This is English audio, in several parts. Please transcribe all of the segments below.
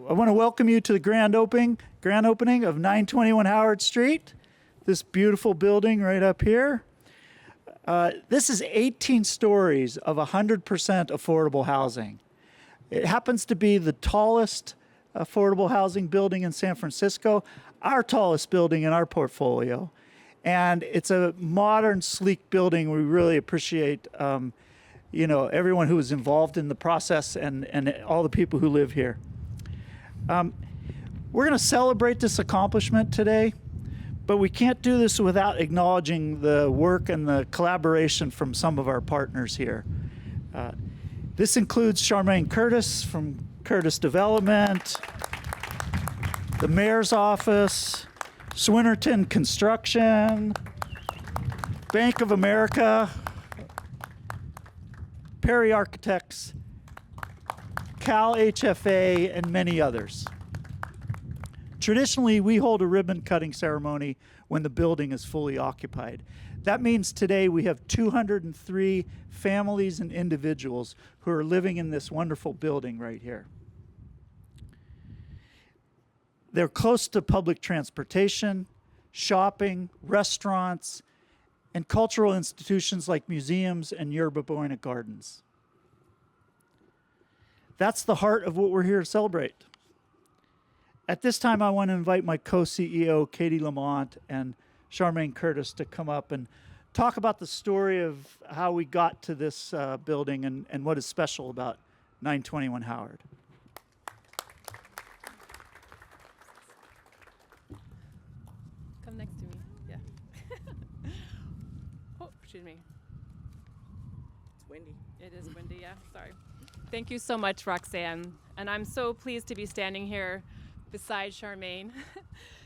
I want to welcome you to the grand opening of 921 Howard Street, this beautiful building right up here. This is 18 stories of 100% affordable housing. It happens to be the tallest affordable housing building in San Francisco, our tallest building in our portfolio. And it's a modern, sleek building. We really appreciate everyone who was involved in the process and all the people who live here. We're going to celebrate this accomplishment today, but we can't do this without acknowledging the work and the collaboration from some of our partners here. This includes Charmaine Curtis from Curtis Development, the Mayor's Office, Swinnerton Construction, Bank of America, Perry Architects, Cal HFA, and many others. Traditionally, we hold a ribbon-cutting ceremony when the building is fully occupied. That means today we have 203 families and individuals who are living in this wonderful building right here. They're close to public transportation, shopping, restaurants, and cultural institutions like museums and Yerba Buena Gardens. That's the heart of what we're here to celebrate. At this time, I want to invite my co-CEO, Katie Lamont, and Charmaine Curtis to come up and talk about the story of how we got to this building and what is special about 921 Howard. Come next to me, yeah. Oh, excuse me. It's windy. It is windy, yeah, sorry. Thank you so much, Roxanne. And I'm so pleased to be standing here beside Charmaine.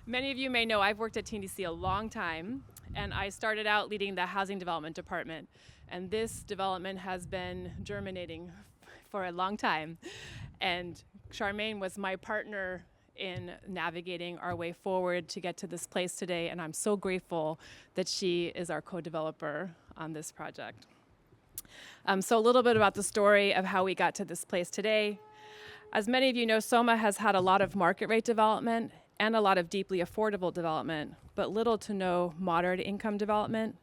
Many of you may know I've worked at TNDC a long time, and I started out leading the housing development department. And this development has been germinating for a long time. And Charmaine was my partner in navigating our way forward to get to this place today, and I'm so grateful that she is our co-developer on this project. So a little bit about the story of how we got to this place today. As many of you know, SoMa has had a lot of market rate development and a lot of deeply affordable development, but little to no moderate income development.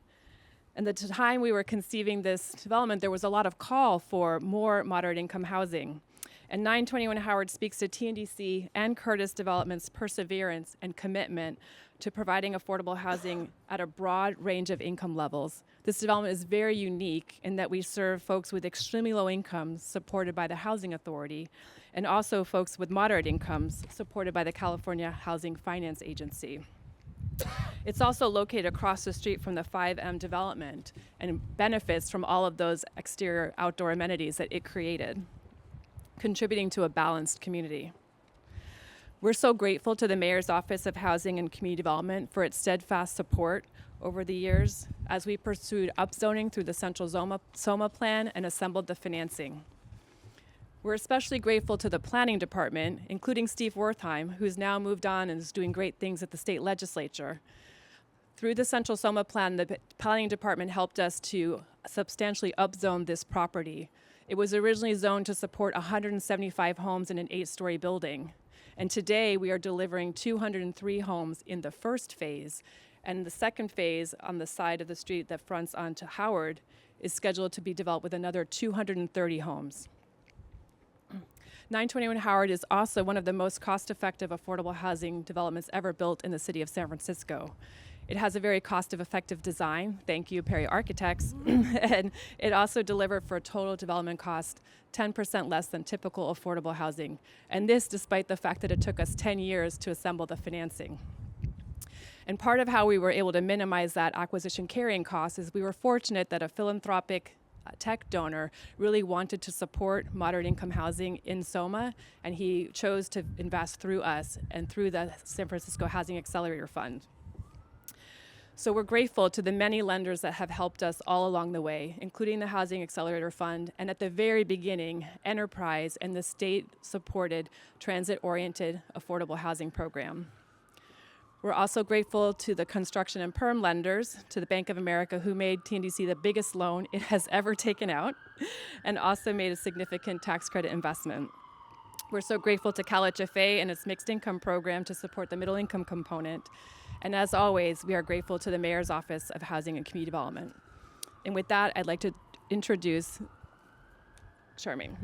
And at the time we were conceiving this development, there was a lot of call for more moderate income housing. And 921 Howard speaks to TNDC and Curtis Development's perseverance and commitment to providing affordable housing at a broad range of income levels. This development is very unique in that we serve folks with extremely low incomes supported by the Housing Authority, and also folks with moderate incomes supported by the California Housing Finance Agency. It's also located across the street from the 5M development and benefits from all of those exterior outdoor amenities that it created, contributing to a balanced community. We're so grateful to the Mayor's Office of Housing and Community Development for its steadfast support over the years as we pursued upzoning through the Central SoMa plan and assembled the financing. We're especially grateful to the Planning Department, including Steve Wertheim, who's now moved on and is doing great things at the state legislature. Through the Central SoMa plan, the Planning Department helped us to substantially upzone this property. It was originally zoned to support 175 homes in an 8-story building. And today we are delivering 203 homes in the first phase. And the second phase on the side of the street that fronts onto Howard is scheduled to be developed with another 230 homes. 921 Howard is also one of the most cost-effective affordable housing developments ever built in the city of San Francisco. It has a very cost-effective design, thank you, Perry Architects, and it also delivered for a total development cost 10% less than typical affordable housing, and this despite the fact that it took us 10 years to assemble the financing. And part of how we were able to minimize that acquisition carrying cost is we were fortunate that a philanthropic tech donor really wanted to support moderate income housing in SoMa, and he chose to invest through us and through the San Francisco Housing Accelerator Fund. So we're grateful to the many lenders that have helped us all along the way, including the Housing Accelerator Fund, and at the very beginning, Enterprise and the state-supported transit-oriented affordable housing program. We're also grateful to the construction and perm lenders, to the Bank of America, who made TNDC the biggest loan it has ever taken out, and also made a significant tax credit investment. We're so grateful to Cal HFA and its mixed income program to support the middle income component. And as always, we are grateful to the Mayor's Office of Housing and Community Development. And with that, I'd like to introduce Charmaine.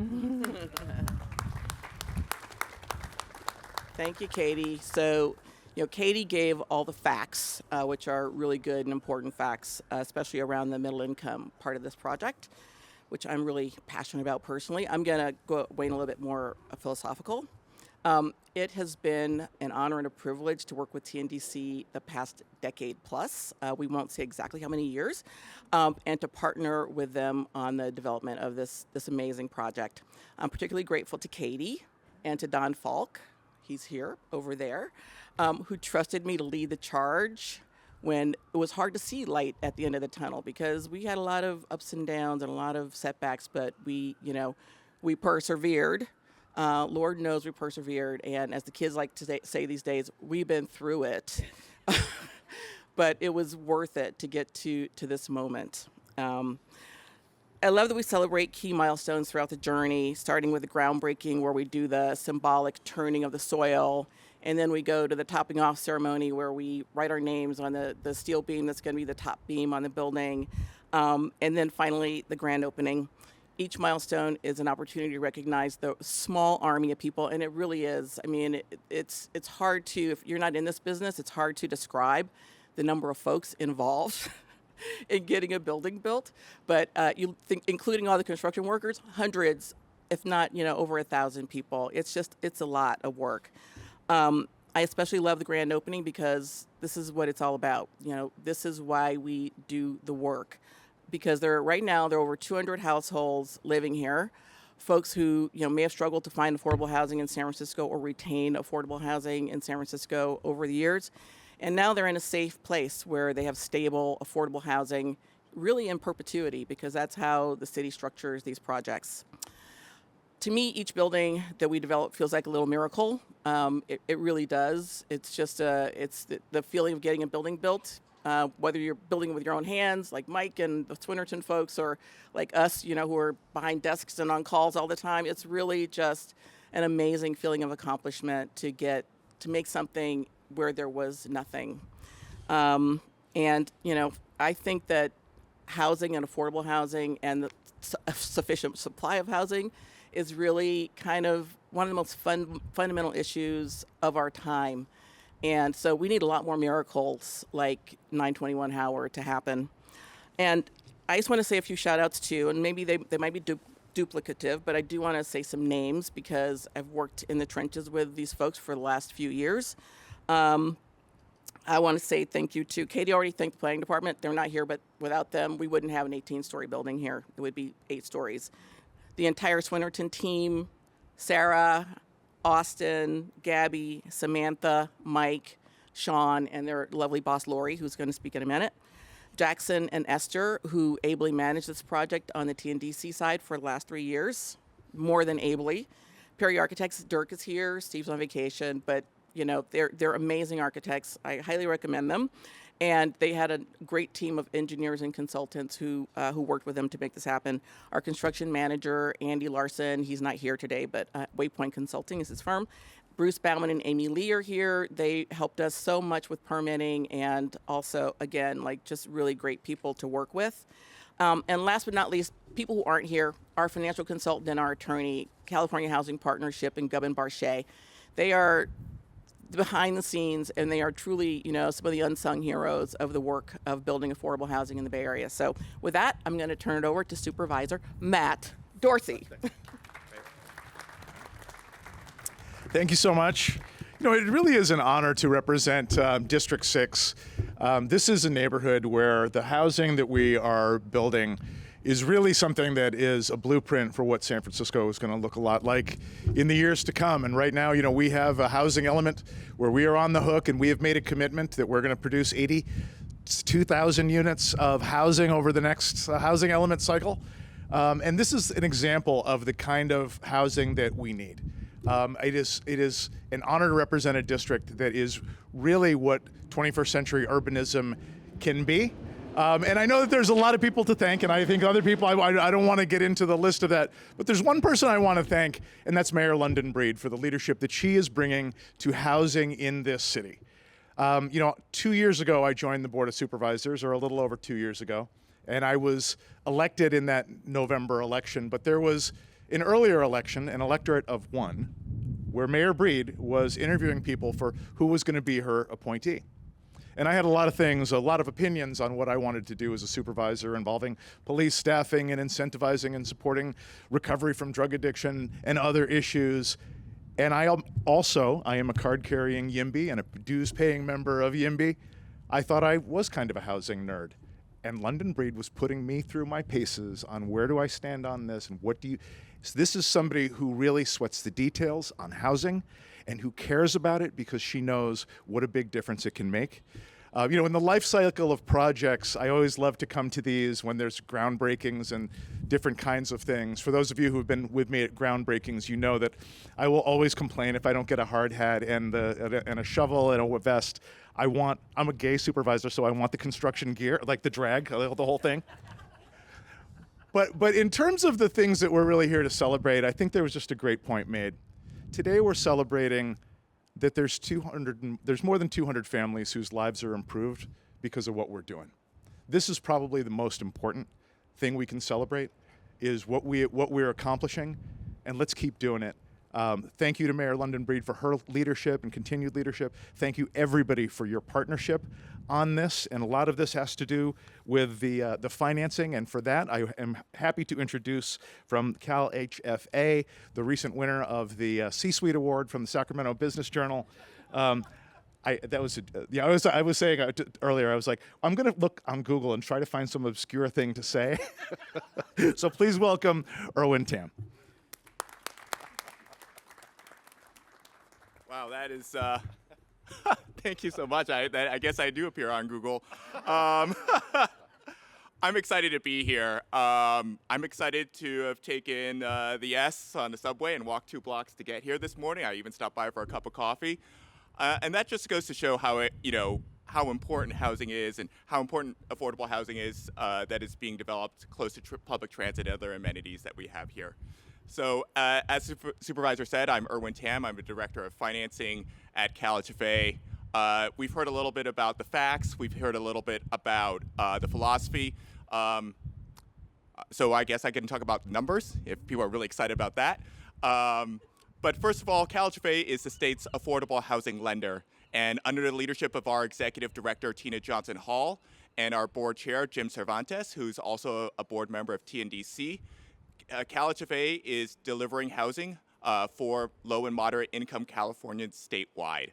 Thank you, Katie. So, Katie gave all the facts, which are really good and important facts, especially around the middle income part of this project, which I'm really passionate about personally. I'm going to go Wayne a little bit more philosophical. It has been an honor and a privilege to work with TNDC the past decade plus. We won't say exactly how many years, and to partner with them on the development of this amazing project. I'm particularly grateful to Katie and to Don Falk. He's here, over there, who trusted me to lead the charge when it was hard to see light at the end of the tunnel, because we had a lot of ups and downs and a lot of setbacks, but we persevered. Lord knows we persevered, and as the kids like to say these days, we've been through it. But it was worth it to get to this moment. I love that we celebrate key milestones throughout the journey, starting with the groundbreaking where we do the symbolic turning of the soil, and then we go to the topping off ceremony where we write our names on the steel beam that's going to be the top beam on the building, and then finally the grand opening. Each milestone is an opportunity to recognize the small army of people, and it really is. I mean, it's hard to, if you're not in this business, it's hard to describe the number of folks involved in getting a building built, but you think, including all the construction workers, hundreds, if not, over 1,000 people. It's a lot of work. I especially love the grand opening because this is what it's all about. This is why we do the work, because right now there are over 200 households living here, folks who may have struggled to find affordable housing in San Francisco or retain affordable housing in San Francisco over the years. And now they're in a safe place where they have stable, affordable housing, really in perpetuity, because that's how the city structures these projects. To me, each building that we develop feels like a little miracle. It really does. It's just it's the feeling of getting a building built, whether you're building with your own hands, like Mike and the Swinnerton folks, or like us, who are behind desks and on calls all the time. It's really just an amazing feeling of accomplishment to make something where there was nothing. And, I think that housing and affordable housing and the sufficient supply of housing is really kind of one of the most fundamental issues of our time. And so we need a lot more miracles like 921 Howard to happen. And I just want to say a few shout outs too, and maybe they might be duplicative, but I do want to say some names because I've worked in the trenches with these folks for the last few years. I want to say thank you to Katie. Already thanked the planning department. They're not here, but without them, we wouldn't have an 18-story building here. It would be 8 stories. The entire Swinnerton team, Sarah, Austin, Gabby, Samantha, Mike, Sean, and their lovely boss, Lori, who's going to speak in a minute. Jackson and Esther, who ably managed this project on the TNDC side for the last 3 years, more than ably. Perry Architects, Dirk is here. Steve's on vacation, but they're amazing architects. I highly recommend them. And they had a great team of engineers and consultants who worked with them to make this happen. Our construction manager, Andy Larson, he's not here today, but Waypoint Consulting is his firm. Bruce Bauman and Amy Lee are here. They helped us so much with permitting and also, again, just really great people to work with. And last but not least, people who aren't here, our financial consultant and our attorney, California Housing Partnership and Gubbin Barchet. They are behind the scenes, and they are truly, some of the unsung heroes of the work of building affordable housing in the Bay Area. So with that, I'm going to turn it over to Supervisor Matt Dorsey. Thank you so much. It really is an honor to represent District 6. This is a neighborhood where the housing that we are building is really something that is a blueprint for what San Francisco is going to look a lot like in the years to come. And right now, we have a housing element where we are on the hook, and we have made a commitment that we're going to produce 82,000 units of housing over the next housing element cycle. And this is an example of the kind of housing that we need. It is an honor to represent a district that is really what 21st century urbanism can be. And I know that there's a lot of people to thank, and I think other people, I don't want to get into the list of that, but there's one person I want to thank, and that's Mayor London Breed for the leadership that she is bringing to housing in this city. 2 years ago, I joined the Board of Supervisors, or a little over 2 years ago, and I was elected in that November election, but there was an earlier election, an electorate of one, where Mayor Breed was interviewing people for who was going to be her appointee. And I had a lot of opinions on what I wanted to do as a supervisor involving police staffing and incentivizing and supporting recovery from drug addiction and other issues. And I am a card-carrying YIMBY and a dues-paying member of YIMBY. I thought I was kind of a housing nerd. And London Breed was putting me through my paces on where do I stand on this and what do you... So this is somebody who really sweats the details on housing and who cares about it because she knows what a big difference it can make. In the life cycle of projects, I always love to come to these when there's groundbreakings and different kinds of things. For those of you who have been with me at groundbreakings, you know that I will always complain if I don't get a hard hat and a shovel and a vest. I'm a gay supervisor, so I want the construction gear, like the drag, the whole thing. But in terms of the things that we're really here to celebrate, I think there was just a great point made. Today we're celebrating that there's more than 200 families whose lives are improved because of what we're doing. This is probably the most important thing we can celebrate, is what we're accomplishing, and let's keep doing it. Thank you to Mayor London Breed for her leadership and continued leadership. Thank you, everybody, for your partnership on this, and a lot of this has to do with the financing, and for that, I am happy to introduce from Cal HFA, the recent winner of the C-Suite Award from the Sacramento Business Journal. I was saying earlier, I was like, I'm going to look on Google and try to find some obscure thing to say. So please welcome Wayne Tam. Wow, that is, thank you so much. I guess I do appear on Google. I'm excited to be here. I'm excited to have taken the S on the subway and walked 2 blocks to get here this morning. I even stopped by for a cup of coffee. And that just goes to show how important housing is and how important affordable housing is that is being developed close to public transit and other amenities that we have here. So as Supervisor said, I'm Wayne Tam. I'm the Director of Financing at Cal HFA. We've heard a little bit about the facts. We've heard a little bit about the philosophy. So I guess I can talk about numbers if people are really excited about that. But first of all, Cal HFA is the state's affordable housing lender. And under the leadership of our Executive Director, Tina Johnson-Hall, and our Board Chair, Jim Cervantes, who's also a board member of TNDC, Cal HFA is delivering housing for low and moderate income Californians statewide.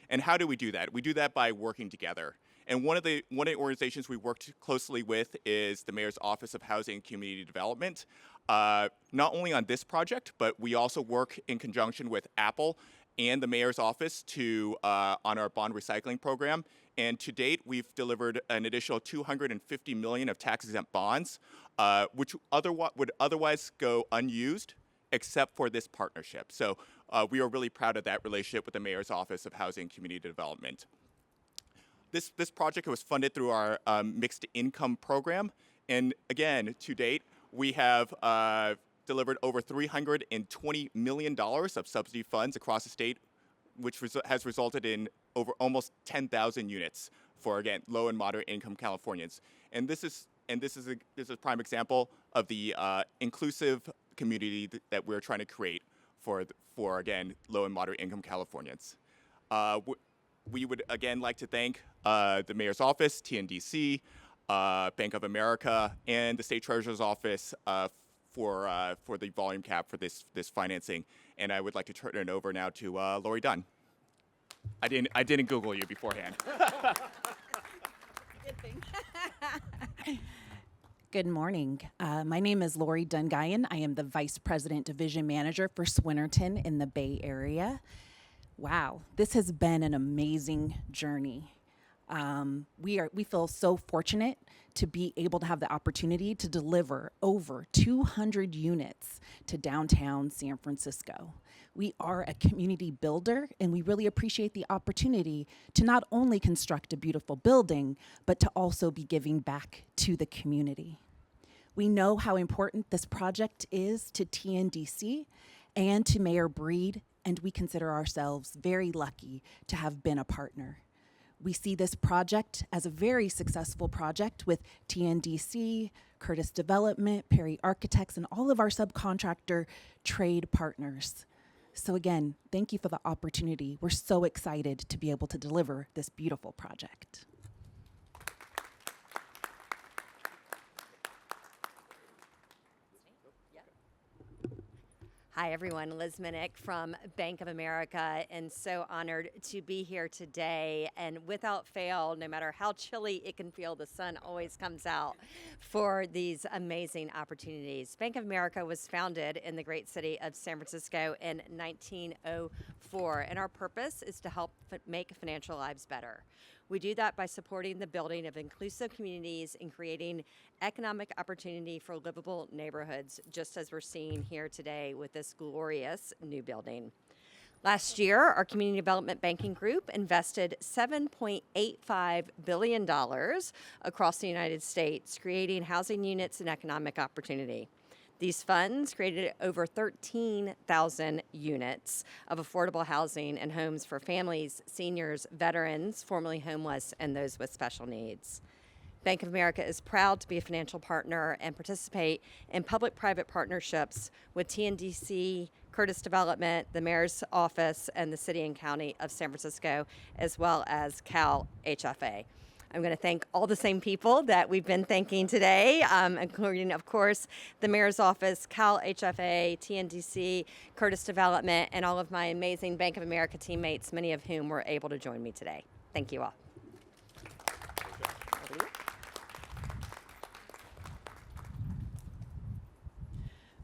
And how do we do that? We do that by working together. And one of the organizations we worked closely with is the Mayor's Office of Housing and Community Development. Not only on this project, but we also work in conjunction with Apple and the Mayor's Office on our bond recycling program. And to date, we've delivered an additional $250 million of tax-exempt bonds, which would otherwise go unused, except for this partnership. So we are really proud of that relationship with the Mayor's Office of Housing and Community Development. This project was funded through our mixed income program. And again, to date, we have delivered over $320 million of subsidy funds across the state, which has resulted in over almost 10,000 units for, again, low and moderate income Californians. And this is a prime example of the inclusive community that we're trying to create for again, low and moderate income Californians. We would again like to thank the Mayor's Office, TNDC, Bank of America, and the State Treasurer's Office for the volume cap for this financing. And I would like to turn it over now to Lori Dunn. I didn't Google you beforehand. Good thing. Good morning. My name is Lori Dunn. I am the Vice President Division Manager for Swinnerton in the Bay Area. Wow, this has been an amazing journey. We feel so fortunate to be able to have the opportunity to deliver over 200 units to downtown San Francisco. We are a community builder, and we really appreciate the opportunity to not only construct a beautiful building, but to also be giving back to the community. We know how important this project is to TNDC and to Mayor Breed, and we consider ourselves very lucky to have been a partner. We see this project as a very successful project with TNDC, Curtis Development, Perry Architects, and all of our subcontractor trade partners. So again, thank you for the opportunity. We're so excited to be able to deliver this beautiful project. Hi, everyone. Liz Minnick from Bank of America, and so honored to be here today. And without fail, no matter how chilly it can feel, the sun always comes out for these amazing opportunities. Bank of America was founded in the great city of San Francisco in 1904, and our purpose is to help make financial lives better. We do that by supporting the building of inclusive communities and creating economic opportunity for livable neighborhoods, just as we're seeing here today with this glorious new building. Last year, our Community Development Banking Group invested $7.85 billion across the United States, creating housing units and economic opportunity. These funds created over 13,000 units of affordable housing and homes for families, seniors, veterans, formerly homeless, and those with special needs. Bank of America is proud to be a financial partner and participate in public-private partnerships with TNDC, Curtis Development, the Mayor's Office, and the City and County of San Francisco, as well as Cal HFA. I'm going to thank all the same people that we've been thanking today, including, of course, the Mayor's Office, Cal HFA, TNDC, Curtis Development, and all of my amazing Bank of America teammates, many of whom were able to join me today. Thank you all.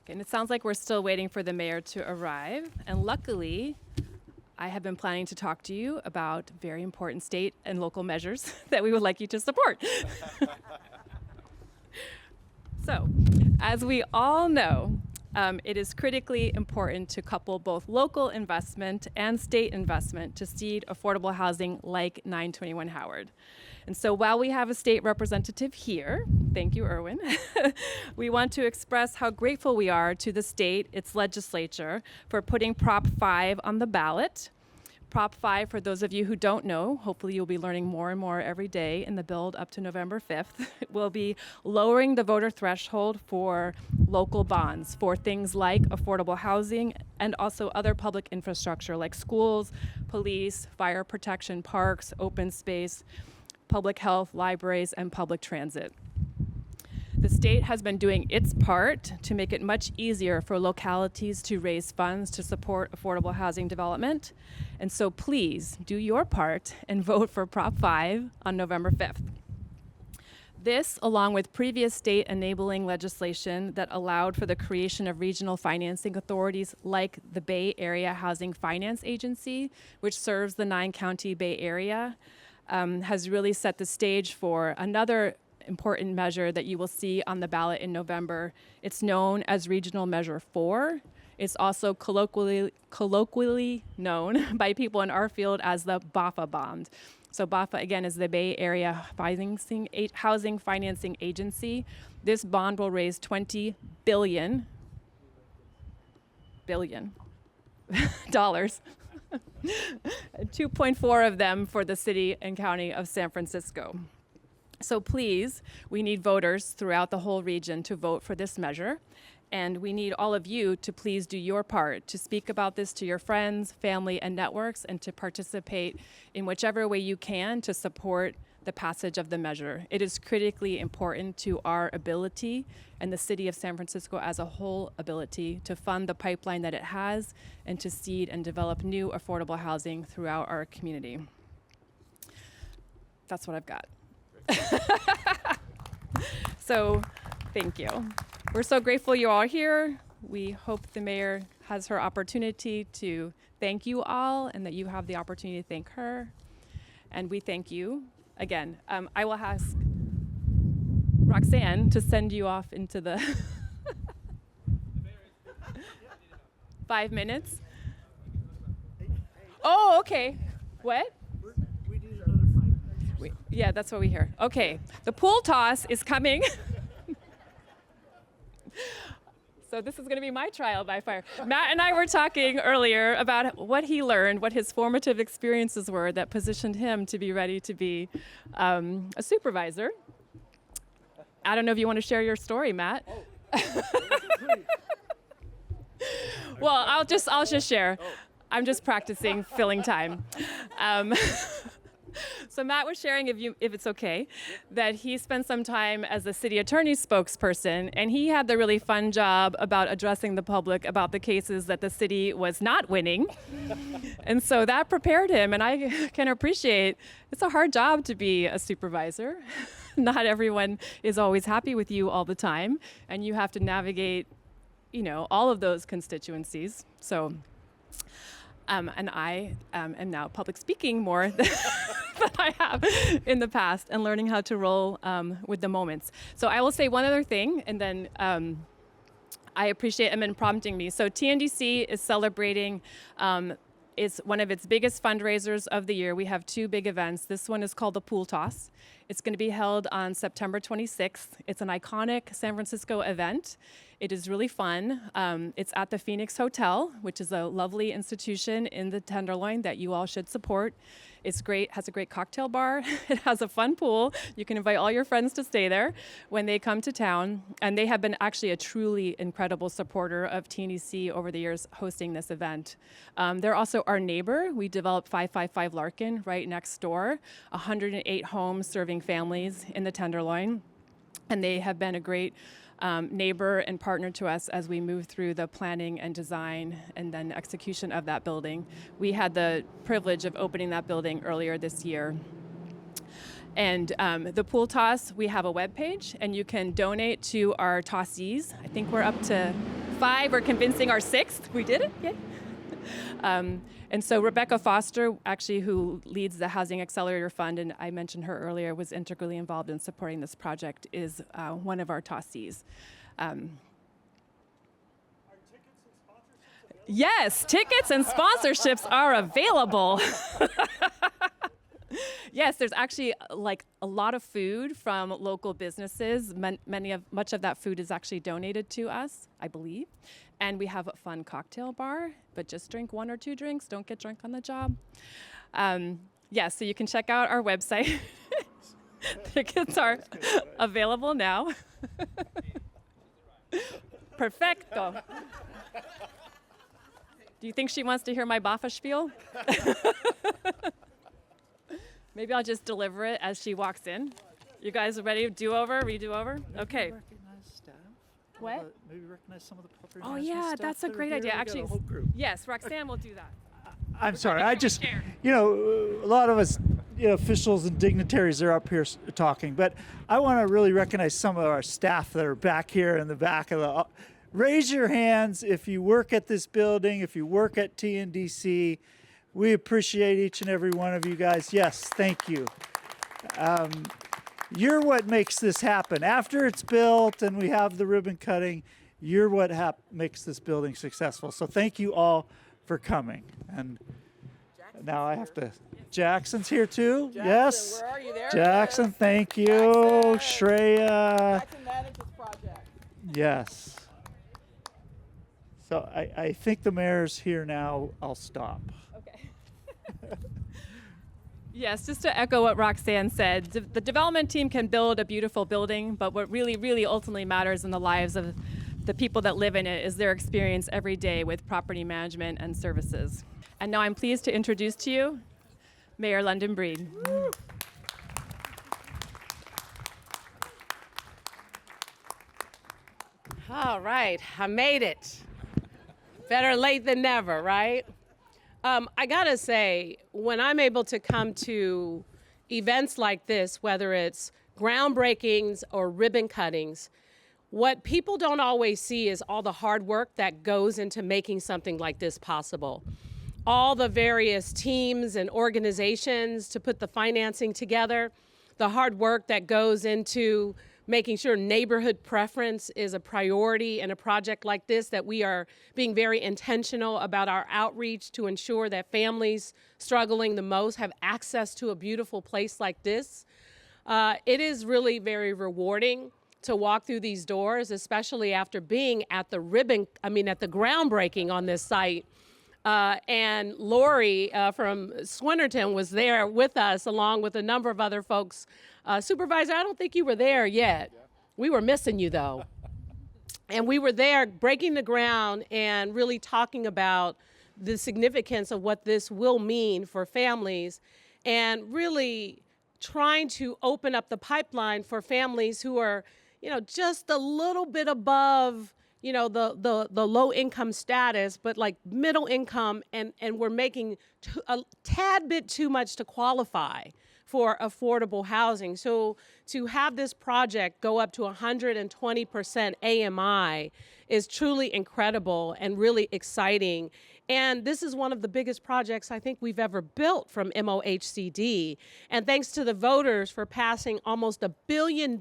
Okay, and it sounds like we're still waiting for the mayor to arrive. And luckily, I have been planning to talk to you about very important state and local measures that we would like you to support. So, as we all know, it is critically important to couple both local investment and state investment to seed affordable housing like 921 Howard. And so while we have a state representative here, thank you, Erwin, we want to express how grateful we are to the state, its legislature, for putting Prop 5 on the ballot. Prop 5, for those of you who don't know, hopefully you'll be learning more and more every day in the build up to November 5th, will be lowering the voter threshold for local bonds for things like affordable housing and also other public infrastructure like schools, police, fire protection, parks, open space, public health, libraries, and public transit. The state has been doing its part to make it much easier for localities to raise funds to support affordable housing development. And so please do your part and vote for Prop 5 on November 5th. This, along with previous state enabling legislation that allowed for the creation of regional financing authorities like the Bay Area Housing Finance Agency, which serves the 9-county Bay Area, has really set the stage for another important measure that you will see on the ballot in November. It's known as Regional Measure 4. It's also colloquially known by people in our field as the BAFA bond. So BAFA, again, is the Bay Area Housing Financing Agency. This bond will raise $20 billion dollars. 2.4 of them for the city and county of San Francisco. So please, we need voters throughout the whole region to vote for this measure. And we need all of you to please do your part to speak about this to your friends, family, and networks, and to participate in whichever way you can to support the passage of the measure. It is critically important to our ability and the city of San Francisco as a whole ability to fund the pipeline that it has and to seed and develop new affordable housing throughout our community. That's what I've got. So, thank you. We're so grateful you're all here. We hope the mayor has her opportunity to thank you all and that you have the opportunity to thank her. And we thank you again. I will ask Roxanne to send you off into the 5 minutes. Oh, okay. What? We need another 5 minutes. Yeah, that's what we hear. Okay, the pool toss is coming. So this is going to be my trial by fire. Matt and I were talking earlier about what he learned, what his formative experiences were that positioned him to be ready to be a supervisor. I don't know if you want to share your story, Matt. Well, I'll just share. I'm just practicing filling time. So Matt was sharing, if it's okay, that he spent some time as a city attorney's spokesperson, and he had the really fun job about addressing the public about the cases that the city was not winning. And so that prepared him, and I can appreciate it's a hard job to be a supervisor. Not everyone is always happy with you all the time, and you have to navigate, all of those constituencies. So. And I am now public speaking more than I have in the past and learning how to roll with the moments. So I will say one other thing, and then I appreciate Emin prompting me. So TNDC is celebrating it's one of its biggest fundraisers of the year. We have 2 big events. This one is called the Pool Toss. It's going to be held on September 26th. It's an iconic San Francisco event. It is really fun. It's at the Phoenix Hotel, which is a lovely institution in the Tenderloin that you all should support. It's great, has a great cocktail bar. It has a fun pool. You can invite all your friends to stay there when they come to town. And they have been actually a truly incredible supporter of TNDC over the years hosting this event. They're also our neighbor. We developed 555 Larkin right next door, 108 homes serving families in the Tenderloin. And they have been a great neighbor and partner to us as we move through the planning and design and then execution of that building. We had the privilege of opening that building earlier this year. And the Pool Toss, we have a webpage, and you can donate to our tossees. I think we're up to 5. We're convincing our 6th. We did it, yay. And so Rebecca Foster, actually, who leads the Housing Accelerator Fund, and I mentioned her earlier, was integrally involved in supporting this project, is one of our tossees. Yes, tickets and sponsorships are available. Yes, there's actually like a lot of food from local businesses. Much of that food is actually donated to us, I believe. And we have a fun cocktail bar, but just drink 1 or 2 drinks. Don't get drunk on the job. So you can check out our website. Tickets are available now. Perfecto. Do you think she wants to hear my Bafa spiel? Maybe I'll just deliver it as she walks in. You guys are ready? Do-over, redo-over? Okay. Recognize staff? What? Maybe recognize some of the property Oh management yeah, staff that's a that are great here. idea. We got a Actually, whole group. yes, Roxanne will do that. I'm sorry. I just, Share. a lot of us, officials and dignitaries are up here talking, but I want to really recognize some of our staff that are back here in the back of the. Raise your hands if you work at this building, if you work at TNDC. We appreciate each and every one of you guys. Yes, thank you. You're what makes this happen. After it's built and we have the ribbon cutting, you're what makes this building successful. So thank you all for coming. And now I have to. Jackson's here too. Jackson, Yes. where are you there? Jackson, thank you. Jackson. Shreya. Jackson manages project. Yes. So I think the mayor's here now. I'll stop. Okay. Yes, just to echo what Roxanne said, the development team can build a beautiful building, but what really, really ultimately matters in the lives of the people that live in it is their experience every day with property management and services. And now I'm pleased to introduce to you Mayor London Breed. All right, I made it. Better late than never, right? I gotta say, when I'm able to come to events like this, whether it's groundbreakings or ribbon cuttings, what people don't always see is all the hard work that goes into making something like this possible. all the various teams and organizations to put the financing together, the hard work that goes into making sure neighborhood preference is a priority in a project like this, that we are being very intentional about our outreach to ensure that families struggling the most have access to a beautiful place like this. It is really very rewarding to walk through these doors, especially after being at the groundbreaking on this site. And Lori from Swinnerton was there with us, along with a number of other folks. Supervisor, I don't think you were there yet. We were missing you, though. And we were there breaking the ground and really talking about the significance of what this will mean for families, and really trying to open up the pipeline for families who are, just a little bit above the low income status, but like middle income, and we're making a tad bit too much to qualify for affordable housing. So to have this project go up to 120% AMI is truly incredible and really exciting. And this is one of the biggest projects I think we've ever built from MOHCD. And thanks to the voters for passing almost $1 billion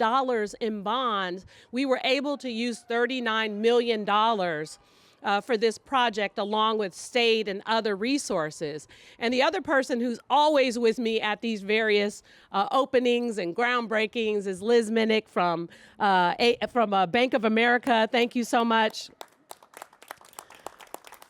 in bonds, we were able to use $39 million for this project, along with state and other resources. And the other person who's always with me at these various openings and groundbreakings is Liz Minnick from Bank of America. Thank you so much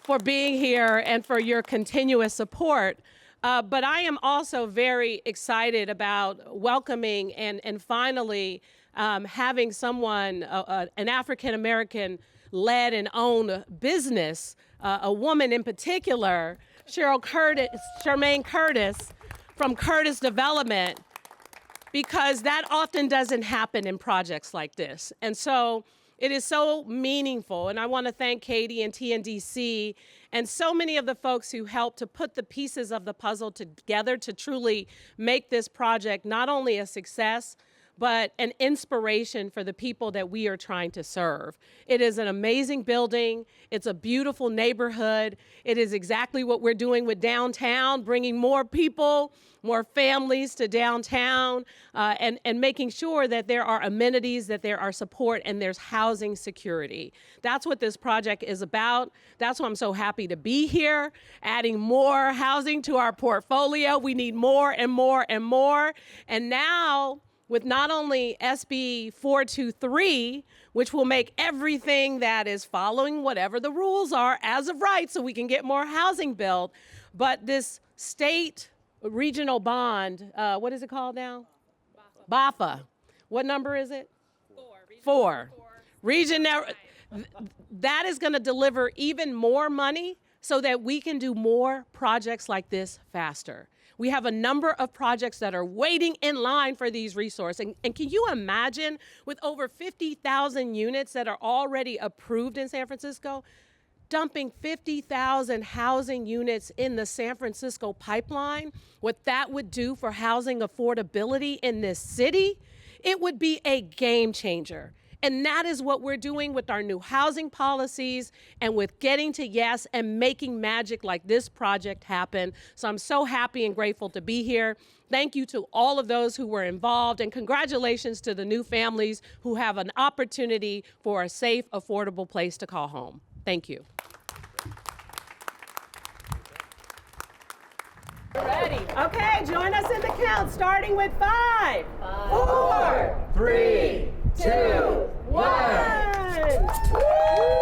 for being here and for your continuous support. But I am also very excited about welcoming and finally having someone, an African-American led and owned business, a woman in particular, Charmaine Curtis from Curtis Development, because that often doesn't happen in projects like this. And so it is so meaningful, and I want to thank Katie and TNDC and so many of the folks who helped to put the pieces of the puzzle together to truly make this project not only a success, but an inspiration for the people that we are trying to serve. It is an amazing building. It's a beautiful neighborhood. It is exactly what we're doing with downtown, bringing more people, more families to downtown, and making sure that there are amenities, that there are support, and there's housing security. That's what this project is about. That's why I'm so happy to be here, adding more housing to our portfolio. We need more and more and more. And now, with not only SB 423, which will make everything that is following whatever the rules are as of right so we can get more housing built, but this state regional bond, what is it called now? BAFA. What number is it? Four. Region, that is going to deliver even more money so that we can do more projects like this faster. We have a number of projects that are waiting in line for these resources. And can you imagine, with over 50,000 units that are already approved in San Francisco, dumping 50,000 housing units in the San Francisco pipeline, what that would do for housing affordability in this city? It would be a game changer. And that is what we're doing with our new housing policies and with getting to yes and making magic like this project happen. So I'm so happy and grateful to be here. Thank you to all of those who were involved, and congratulations to the new families who have an opportunity for a safe, affordable place to call home. Thank you. Ready? Okay, join us in the count, starting with 5, 4, 3, 2, 1. Woo!